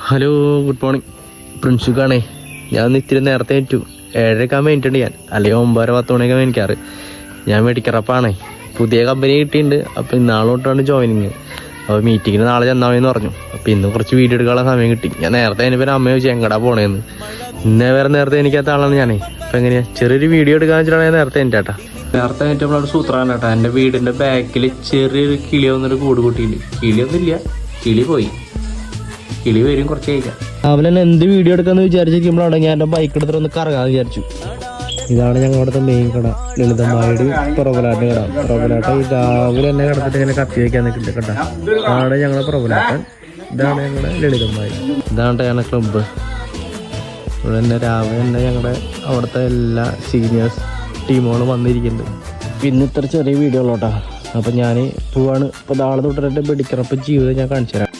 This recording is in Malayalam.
Hello, good morning. പ്രിൻസുക്കാണേ. ഞാൻ ഇത്തിരി നേരത്തെ ഏറ്റു. 7:30 വേണ്ടിയിട്ടുണ്ട് ഞാൻ, അല്ലെങ്കിൽ 9:10 മണിയൊക്കെ മേടിക്കാറ്. ഞാൻ മെഡിക്കറപ്പാണേ. പുതിയ കമ്പനി കിട്ടിയിട്ടുണ്ട്. അപ്പോൾ ഇന്നാളെ തൊട്ടാണ് ജോയിനിങ്. അപ്പോൾ മീറ്റിങ്ങിന് നാളെ ചെന്നാണെന്ന് പറഞ്ഞു. അപ്പോൾ ഇന്ന് കുറച്ച് വീഡിയോ എടുക്കാനുള്ള സമയം കിട്ടി. ഞാൻ നേരത്തെ അതിന് പേര് അമ്മയെ ചോദിച്ചു എങ്ങടാ പോണേന്ന്. ഇന്നേ വേറെ നേരത്തെ എനിക്കകത്ത ആളാണ് ഞാനേ. അപ്പോൾ എങ്ങനെയാണ് ചെറിയൊരു വീഡിയോ എടുക്കാന്ന് വെച്ചിട്ടാണ് നേരത്തെ എനിക്കാട്ടാ. നേരത്തെ ഏറ്റവും അവിടെ സൂത്രാണ് കേട്ടോ. എൻ്റെ വീടിൻ്റെ ബാക്കിൽ ചെറിയൊരു കിളി വന്നൊരു കൂട് കൂട്ടിയിട്ടുണ്ട്. കിളിയൊന്നുമില്ല, കിളി പോയി. കിളി വരും കുറച്ച് കഴിക്കാം. രാവിലെ തന്നെ എന്ത് വീഡിയോ എടുക്കാന്ന് വിചാരിച്ചിരിക്കുമ്പോഴാണ് ഞാൻ എൻ്റെ ബൈക്ക് എടുത്തിട്ട് ഒന്ന് കറങ്ങാന്ന് വിചാരിച്ചു. ഇതാണ് ഞങ്ങളുടെ മെയിൻ കട, ലളിതമായുടെ പ്രൊബലാട്ട് കട. പ്രൊബലാട്ട രാവിലെ തന്നെ കിടന്നിട്ട് ഇങ്ങനെ കത്തി വയ്ക്കാൻ നിൽക്കില്ല കേട്ടോ. ഇതാണ് ഞങ്ങളുടെ പ്രൊബലാട്ടൻ, ഇതാണ് ഞങ്ങളുടെ ലളിതമായി, ഇതാണ് ഞങ്ങളുടെ ക്ലബ്ബ്. ഇവിടെ തന്നെ രാവിലെ തന്നെ ഞങ്ങളുടെ അവിടുത്തെ എല്ലാ സീനിയേഴ്സ് ടീമുകളും വന്നിരിക്കുന്നുണ്ട്. പിന്നെ ഇത്ര ചെറിയ വീഡിയോ ഉള്ളൂ കേട്ടോ. അപ്പം ഞാൻ പോവാണ്. ഇപ്പോൾ നാളെ തൊട്ടിട്ട് മെഡിക്കറപ്പ് ജീവിതം ഞാൻ കാണിച്ചു തരാം.